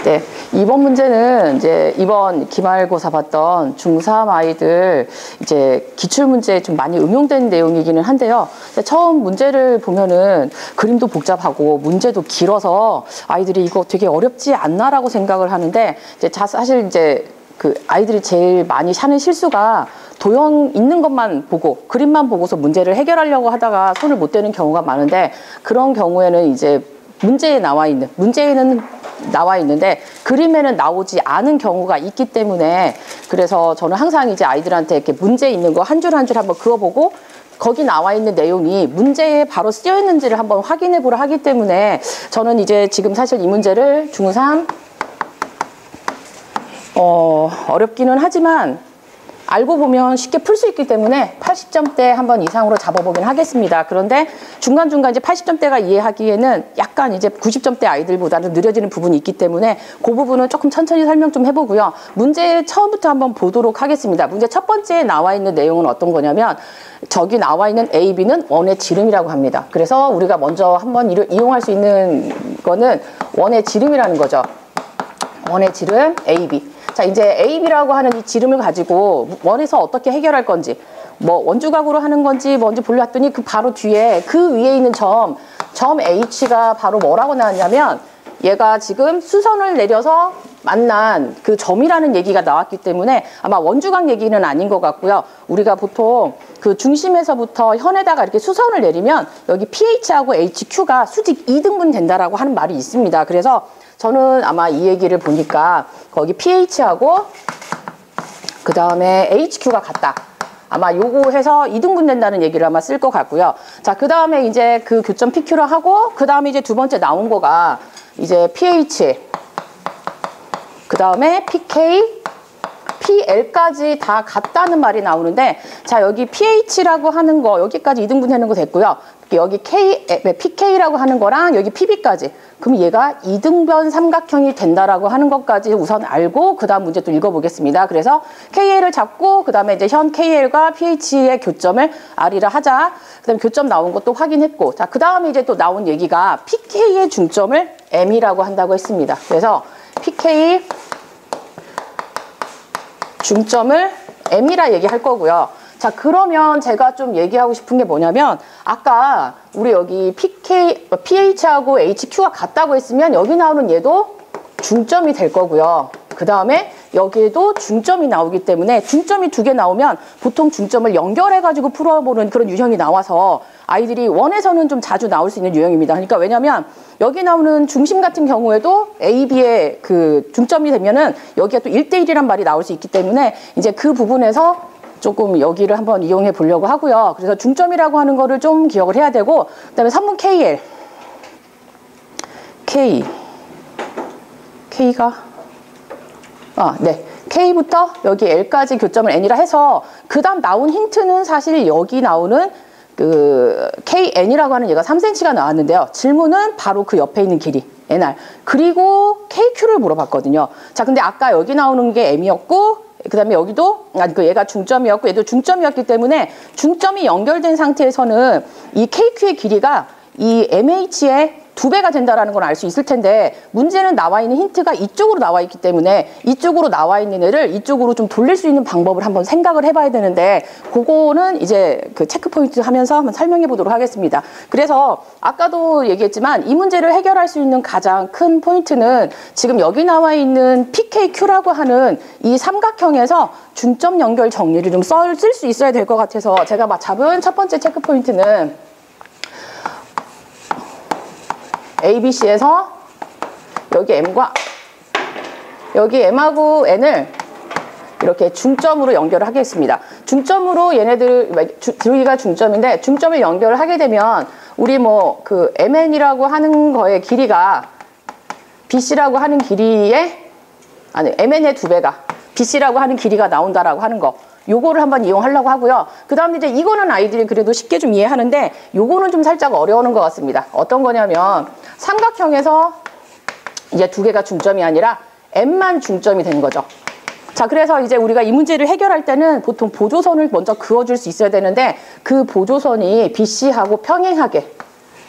네, 이번 문제는 이제 이번 기말고사 봤던 중3 아이들 이제 기출문제에 좀 많이 응용된 내용이기는 한데요. 처음 문제를 보면은 그림도 복잡하고 문제도 길어서 아이들이 이거 되게 어렵지 않나라고 생각을 하는데 이제 사실 이제 그 아이들이 제일 많이 하는 실수가 도형 있는 것만 보고 그림만 보고서 문제를 해결하려고 하다가 손을 못 대는 경우가 많은데 그런 경우에는 이제 문제에는 나와 있는데 그림에는 나오지 않은 경우가 있기 때문에 그래서 저는 항상 이제 아이들한테 이렇게 문제 있는 거 한 줄 한 줄 한번 그어보고 거기 나와 있는 내용이 문제에 바로 쓰여 있는지를 한번 확인해 보라 하기 때문에 저는 이제 지금 사실 이 문제를 중3 어렵기는 하지만 알고 보면 쉽게 풀 수 있기 때문에 80점대 한번 이상으로 잡아보긴 하겠습니다. 그런데 중간중간 이제 80점대가 이해하기에는 약간 이제 90점대 아이들보다는 느려지는 부분이 있기 때문에 그 부분은 조금 천천히 설명 좀 해보고요. 문제 처음부터 한번 보도록 하겠습니다. 문제 첫 번째에 나와 있는 내용은 어떤 거냐면 저기 나와 있는 A, B는 원의 지름이라고 합니다. 그래서 우리가 먼저 한번 이용할 수 있는 거는 원의 지름이라는 거죠. 원의 지름 A, B. 자, 이제 A, B라고 하는 이 지름을 가지고 원에서 어떻게 해결할 건지 뭐 원주각으로 하는 건지 뭔지 보려봤더니 그 바로 뒤에 그 위에 있는 점 H가 바로 뭐라고 나왔냐면 얘가 지금 수선을 내려서 만난 그 점이라는 얘기가 나왔기 때문에 아마 원주각 얘기는 아닌 것 같고요. 우리가 보통 그 중심에서부터 현에다가 이렇게 수선을 내리면 여기 pH하고 HQ가 수직 2등분 된다라고 하는 말이 있습니다. 그래서 저는 아마 이 얘기를 보니까 거기 pH하고 그 다음에 HQ가 같다. 아마 요거 해서 2등분 된다는 얘기를 아마 쓸 것 같고요. 자, 그 다음에 이제 그 교점 PQ를 하고 그 다음에 이제 두 번째 나온 거가 이제 pH 그 다음에 pK PL까지 다 같다는 말이 나오는데 자 여기 pH라고 하는 거 여기까지 2등분 되는 거 됐고요. 여기 PK라고 하는 거랑 여기 PB까지 그럼 얘가 2등변 삼각형이 된다라고 하는 것까지 우선 알고 그 다음 문제 또 읽어보겠습니다. 그래서 KL을 잡고 그 다음에 이제 현 KL과 pH의 교점을 R이라 하자. 그 다음에 교점 나온 것도 확인했고 자 그 다음에 이제 또 나온 얘기가 PK의 중점을 M이라고 한다고 했습니다. 그래서 PK 중점을 M이라 얘기할 거고요. 자, 그러면 제가 좀 얘기하고 싶은 게 뭐냐면 아까 우리 여기 pH하고 HQ가 같다고 했으면 여기 나오는 얘도 중점이 될 거고요. 그 다음에 여기에도 중점이 나오기 때문에 중점이 두 개 나오면 보통 중점을 연결해가지고 풀어보는 그런 유형이 나와서 아이들이 원에서는 좀 자주 나올 수 있는 유형입니다. 그러니까 왜냐면 여기 나오는 중심 같은 경우에도 A, B의 그 중점이 되면은 여기가 또 1대1이란 말이 나올 수 있기 때문에 이제 그 부분에서 조금 여기를 한번 이용해 보려고 하고요. 그래서 중점이라고 하는 거를 좀 기억을 해야 되고 그 다음에 3번 KL K가 네. K부터 여기 L까지 교점을 N이라 해서 그 다음 나온 힌트는 사실 여기 나오는 그 KN이라고 하는 얘가 3cm가 나왔는데요. 질문은 바로 그 옆에 있는 길이 NR 그리고 KQ를 물어봤거든요. 자, 근데 아까 여기 나오는 게 M이었고 그 다음에 여기도 얘가 중점이었고 얘도 중점이었기 때문에 중점이 연결된 상태에서는 이 KQ의 길이가 이 MH의 2배가 된다라는 걸 알 수 있을 텐데 문제는 나와 있는 힌트가 이쪽으로 나와 있기 때문에 이쪽으로 나와 있는 애를 이쪽으로 좀 돌릴 수 있는 방법을 한번 생각을 해봐야 되는데 그거는 이제 그 체크 포인트 하면서 한번 설명해 보도록 하겠습니다. 그래서 아까도 얘기했지만 이 문제를 해결할 수 있는 가장 큰 포인트는 지금 여기 나와 있는 PKQ라고 하는 이 삼각형에서 중점 연결 정리를 좀 쓸 수 있어야 될 것 같아서 제가 잡은 첫 번째 체크 포인트는 ABC에서 여기 M과 여기 M하고 N을 이렇게 중점으로 연결을 하겠습니다. 중점으로 얘네들 여기가 중점인데 중점을 연결을 하게 되면 우리 뭐 그 MN이라고 하는 거의 길이가 BC라고 하는 길이의 MN의 2배가 BC라고 하는 길이가 나온다라고 하는 거. 요거를 한번 이용하려고 하고요. 그 다음에 이제 이거는 아이들이 그래도 쉽게 좀 이해하는데 요거는 좀 살짝 어려운 것 같습니다. 어떤 거냐면 삼각형에서 이제 2개가 중점이 아니라 M만 중점이 되는 거죠. 자, 그래서 이제 우리가 이 문제를 해결할 때는 보통 보조선을 먼저 그어줄 수 있어야 되는데 그 보조선이 BC하고 평행하게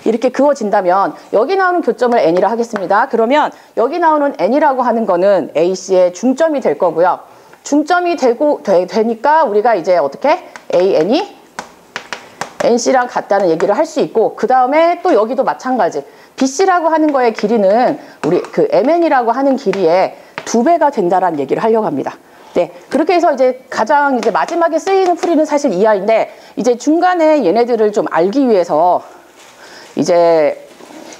이렇게 그어진다면 여기 나오는 교점을 N이라 하겠습니다. 그러면 여기 나오는 N이라고 하는 거는 AC의 중점이 될 거고요. 중점이 되니까 우리가 이제 어떻게 AN이 NC랑 같다는 얘기를 할 수 있고, 그 다음에 또 여기도 마찬가지. BC라고 하는 거의 길이는 우리 그 MN이라고 하는 길이의 2배가 된다라는 얘기를 하려고 합니다. 네, 그렇게 해서 이제 가장 이제 마지막에 쓰이는 풀이는 사실 이하인데, 이제 중간에 얘네들을 좀 알기 위해서 이제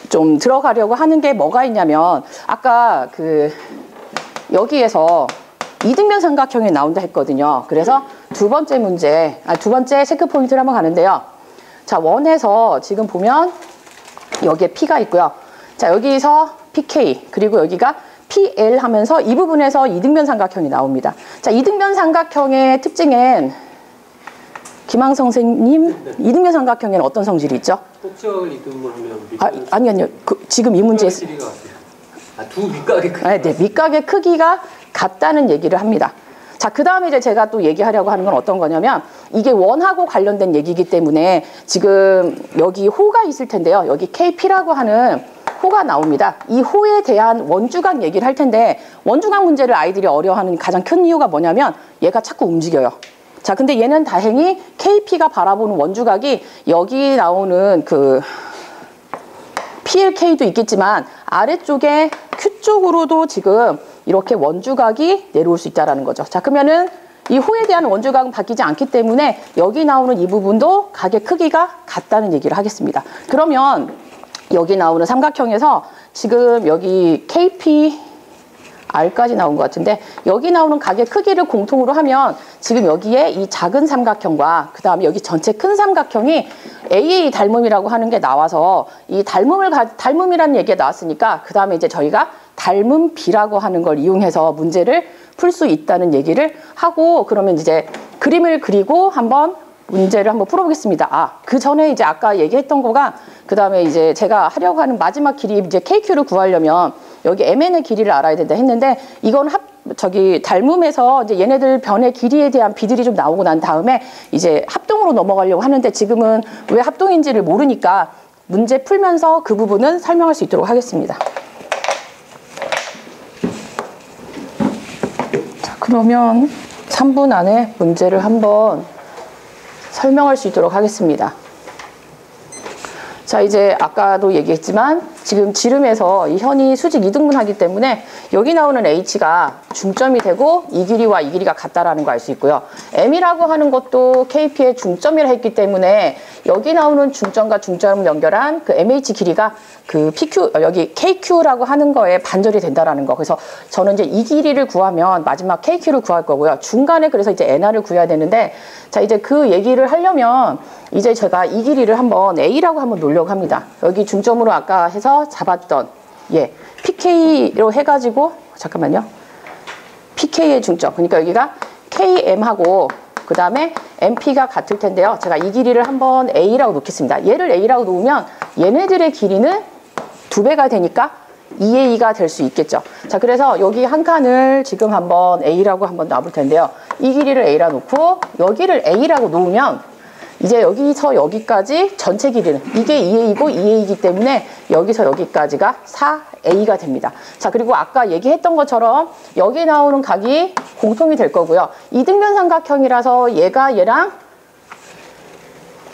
좀 들어가려고 하는 게 뭐가 있냐면, 아까 그 여기에서 이등변 삼각형이 나온다 했거든요. 그래서 두 번째 체크 포인트를 한번 가는데요. 자, 원에서 지금 보면 여기에 P가 있고요. 자, 여기서 PK, 그리고 여기가 PL 하면서 이 부분에서 이등변 삼각형이 나옵니다. 자, 이등변 삼각형의 특징은 김항성 선생님, 이등변 삼각형에는 어떤 성질이 있죠? 꼭지각을 이등분 하면 아니요. 지금 이 문제에 두 밑각의 크기가 네, 밑각의 크기가 같다는 얘기를 합니다. 자, 그 다음에 이제 제가 또 얘기하려고 하는 건 어떤 거냐면, 이게 원하고 관련된 얘기이기 때문에 지금 여기 호가 있을 텐데요. 여기 KP라고 하는 호가 나옵니다. 이 호에 대한 원주각 얘기를 할 텐데, 원주각 문제를 아이들이 어려워하는 가장 큰 이유가 뭐냐면 얘가 자꾸 움직여요. 자, 근데 얘는 다행히 KP가 바라보는 원주각이 여기 나오는 그 PLK도 있겠지만 아래쪽에 Q 쪽으로도 지금 이렇게 원주각이 내려올 수 있다는 거죠. 자, 그러면은 이 호에 대한 원주각은 바뀌지 않기 때문에 여기 나오는 이 부분도 각의 크기가 같다는 얘기를 하겠습니다. 그러면 여기 나오는 삼각형에서 지금 여기 KP R까지 나온 것 같은데, 여기 나오는 각의 크기를 공통으로 하면 지금 여기에 이 작은 삼각형과 그 다음에 여기 전체 큰 삼각형이 AA 닮음이라고 하는 게 나와서, 이 닮음이라는 얘기가 나왔으니까 그 다음에 이제 저희가 닮음 B라고 하는 걸 이용해서 문제를 풀 수 있다는 얘기를 하고, 그러면 이제 그림을 그리고 한번 문제를 한번 풀어보겠습니다. 그 전에 이제 아까 얘기했던 거가, 그 다음에 이제 제가 하려고 하는 마지막 길이 이제 KQ를 구하려면 여기 MN의 길이를 알아야 된다 했는데, 이건 닮음에서 이제 얘네들 변의 길이에 대한 비들이 좀 나오고 난 다음에 이제 합동으로 넘어가려고 하는데, 지금은 왜 합동인지를 모르니까 문제 풀면서 그 부분은 설명할 수 있도록 하겠습니다. 자, 그러면 3분 안에 문제를 한번 설명할 수 있도록 하겠습니다. 자, 이제 아까도 얘기했지만 지금 지름에서 이 현이 수직 이등분하기 때문에 여기 나오는 H가 중점이 되고 이 길이와 이 길이가 같다라는 거 알 수 있고요. M이라고 하는 것도 KP의 중점이라 했기 때문에 여기 나오는 중점과 중점을 연결한 그 MH 길이가 그 PQ, 여기 KQ라고 하는 거에 반절이 된다라는 거. 그래서 저는 이제 이 길이를 구하면 마지막 KQ를 구할 거고요. 중간에 그래서 이제 NR을 구해야 되는데, 자, 이제 그 얘기를 하려면 이제 제가 이 길이를 한번 A라고 한번 놓으려고 합니다. 여기 중점으로 아까 해서 잡았던, PK로 해가지고, 잠깐만요. PK의 중점. 그러니까 여기가 KM하고 그 다음에 MP가 같을 텐데요. 제가 이 길이를 한번 A라고 놓겠습니다. 얘를 A라고 놓으면 얘네들의 길이는 2배가 되니까 2A가 될 수 있겠죠. 자, 그래서 여기 한 칸을 지금 한번 A라고 한번 놔볼 텐데요. 이 길이를 A라 놓고 여기를 A라고 놓으면 이제 여기서 여기까지 전체 길이는 이게 2A이고 2A이기 때문에 여기서 여기까지가 4A가 됩니다. 자, 그리고 아까 얘기했던 것처럼 여기 나오는 각이 공통이 될 거고요. 이등변 삼각형이라서 얘가 얘랑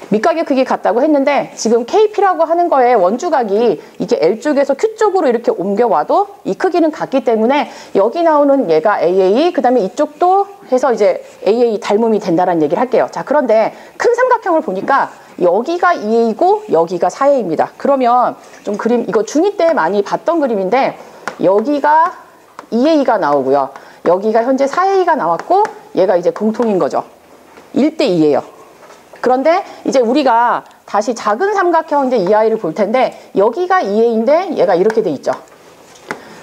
밑각의 크기 같다고 했는데, 지금 KP라고 하는 거에 원주각이 이게 L 쪽에서 Q 쪽으로 이렇게 옮겨와도 이 크기는 같기 때문에 여기 나오는 얘가 AA, 그 다음에 이쪽도 해서 이제 AA 닮음이 된다는 얘기를 할게요. 자, 그런데 큰 삼각형을 보니까 여기가 2A이고 여기가 4A입니다. 그러면 좀 그림, 이거 중2 때 많이 봤던 그림인데 여기가 2A가 나오고요. 여기가 현재 4A가 나왔고 얘가 이제 공통인 거죠. 1대 2예요. 그런데 이제 우리가 다시 작은 삼각형 이제 이 아이를 볼 텐데 여기가 2A인데 얘가 이렇게 돼 있죠.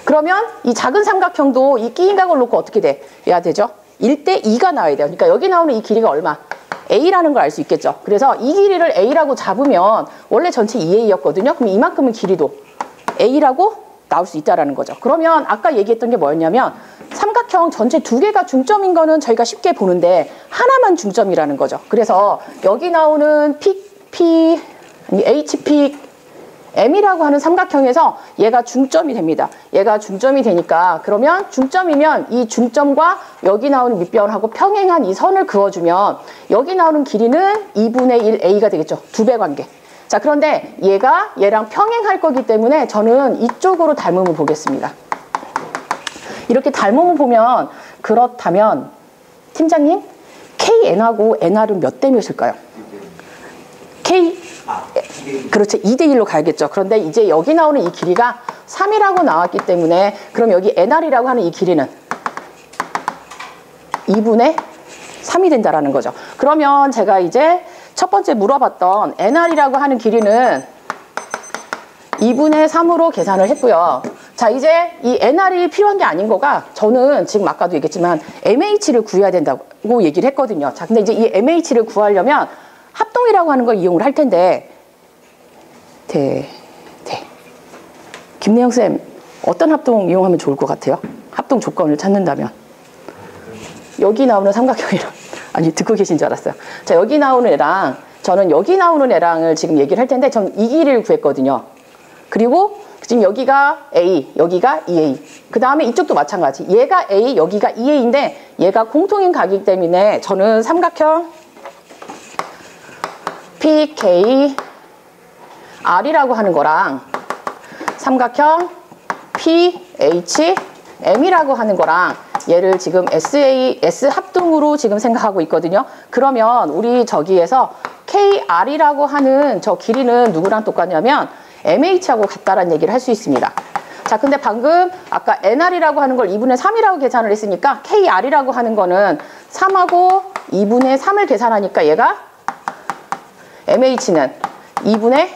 그러면 이 작은 삼각형도 이 끼인각을 놓고 어떻게 돼야 되죠? 1대 2가 나와야 돼요. 그러니까 여기 나오는 이 길이가 얼마? A라는 걸 알 수 있겠죠. 그래서 이 길이를 A라고 잡으면 원래 전체 2A였거든요. 그럼 이만큼의 길이도 A라고 나올 수 있다라는 거죠. 그러면 아까 얘기했던 게 뭐였냐면 삼각형 전체 2개가 중점인 거는 저희가 쉽게 보는데 하나만 중점이라는 거죠. 그래서 여기 나오는 HP M이라고 하는 삼각형에서 얘가 중점이 됩니다. 얘가 중점이 되니까 그러면 중점이면 이 중점과 여기 나오는 밑변하고 평행한 이 선을 그어주면 여기 나오는 길이는 2분의 1 A가 되겠죠. 2배 관계. 자, 그런데 얘가 얘랑 평행할 거기 때문에 저는 이쪽으로 닮음을 보겠습니다. 이렇게 닮음을 보면 그렇다면 팀장님 KN하고 NR은 몇 대 몇일까요? 그렇죠. 2대1로 가야겠죠. 그런데 이제 여기 나오는 이 길이가 3이라고 나왔기 때문에 그럼 여기 NR이라고 하는 이 길이는 2분의 3이 된다라는 거죠. 그러면 제가 이제 첫 번째 물어봤던 NR이라고 하는 길이는 2분의 3으로 계산을 했고요. 자, 이제 이 NR이 필요한 게 아닌 거가 저는 지금 아까도 얘기했지만 MH를 구해야 된다고 얘기를 했거든요. 자, 근데 이제 이 MH를 구하려면 합동이라고 하는 걸 이용을 할 텐데 김내영 쌤 어떤 합동 이용하면 좋을 것 같아요? 합동 조건을 찾는다면 여기 나오는 삼각형이랑 아니 듣고 계신 줄 알았어요. 자, 여기 나오는 애랑 저는 여기 나오는 애랑을 지금 얘기를 할 텐데 전 이 길이를 구했거든요. 그리고 지금 여기가 A, 여기가 2A. 그 다음에 이쪽도 마찬가지. 얘가 A, 여기가 2A인데 얘가 공통인 각이기 때문에 저는 삼각형 PK R이라고 하는 거랑 삼각형 PHM이라고 하는 거랑 얘를 지금 S 합동으로 지금 생각하고 있거든요. 그러면 우리 저기에서 KR이라고 하는 저 길이는 누구랑 똑같냐면 MH하고 같다라는 얘기를 할 수 있습니다. 자, 근데 방금 아까 NR이라고 하는 걸 2분의 3이라고 계산을 했으니까 KR이라고 하는 거는 3하고 2분의 3을 계산하니까 얘가 MH는 2분의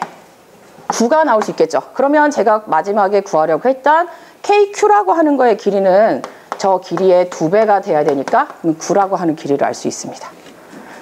9가 나올 수 있겠죠. 그러면 제가 마지막에 구하려고 했던 KQ라고 하는 거의 길이는 저 길이의 2배가 돼야 되니까 9라고 하는 길이를 알 수 있습니다.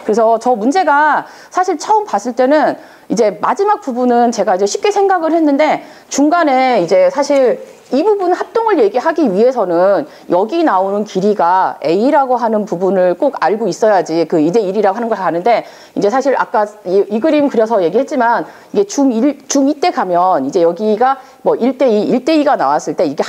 그래서 저 문제가 사실 처음 봤을 때는 이제 마지막 부분은 제가 이제 쉽게 생각을 했는데 중간에 이제 사실 이 부분 합동을 얘기하기 위해서는 여기 나오는 길이가 A라고 하는 부분을 꼭 알고 있어야지 그 2대1이라고 하는 걸 가는데 이제 사실 아까 이 그림 그려서 얘기했지만 이게 중2 때 가면 이제 여기가 뭐 1대2, 1대2가 나왔을 때 이게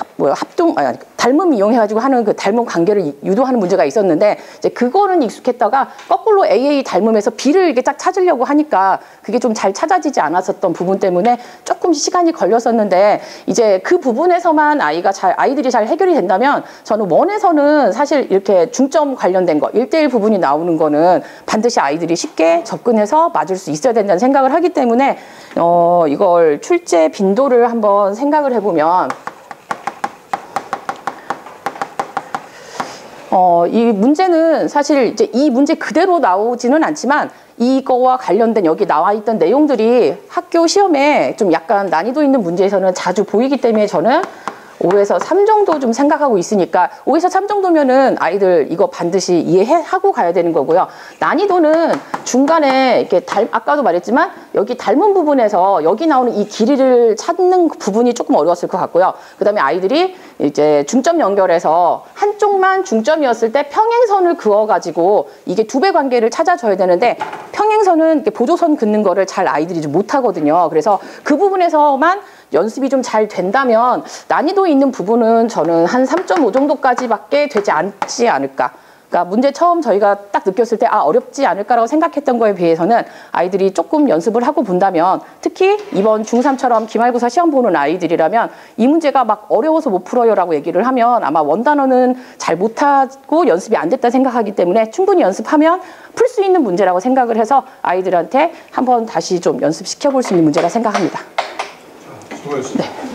닮음 이용해가지고 하는 그 닮음 관계를 유도하는 문제가 있었는데 이제 그거는 익숙했다가 거꾸로 AA 닮음에서 B를 이렇게 딱 찾으려고 하니까 그게 좀 잘 찾아지지 않았었던 부분 때문에 조금 시간이 걸렸었는데 이제 그 부분에서만 아이들이 잘 해결이 된다면 저는 원에서는 사실 이렇게 중점 관련된 거 1대1 부분이 나오는 거는 반드시 아이들이 쉽게 접근해서 맞을 수 있어야 된다는 생각을 하기 때문에 이걸 출제 빈도를 한번 생각을 해보면 이 문제는 사실 이제 이 문제 그대로 나오지는 않지만 이거와 관련된 여기 나와 있던 내용들이 학교 시험에 좀 약간 난이도 있는 문제에서는 자주 보이기 때문에 저는 5에서 3 정도 좀 생각하고 있으니까 5에서 3 정도면은 아이들 이거 반드시 이해하고 가야 되는 거고요. 난이도는 중간에 이렇게 아까도 말했지만 여기 닮은 부분에서 여기 나오는 이 길이를 찾는 부분이 조금 어려웠을 것 같고요. 그 다음에 아이들이 이제 중점 연결해서 한쪽만 중점이었을 때 평행선을 그어가지고 이게 2배 관계를 찾아줘야 되는데 평행선은 보조선 긋는 거를 잘 아이들이 좀 못하거든요. 그래서 그 부분에서만 연습이 좀 잘 된다면 난이도 있는 부분은 저는 한 3.5 정도까지밖에 되지 않지 않을까. 그러니까 문제 처음 저희가 딱 느꼈을 때 어렵지 않을까라고 생각했던 거에 비해서는 아이들이 조금 연습을 하고 본다면 특히 이번 중3처럼 기말고사 시험 보는 아이들이라면 이 문제가 막 어려워서 못 풀어요라고 얘기를 하면 아마 원단어는 잘 못하고 연습이 안 됐다 생각하기 때문에 충분히 연습하면 풀 수 있는 문제라고 생각을 해서 아이들한테 한번 다시 좀 연습시켜 볼 수 있는 문제라 생각합니다. 수고하셨습니다. 네.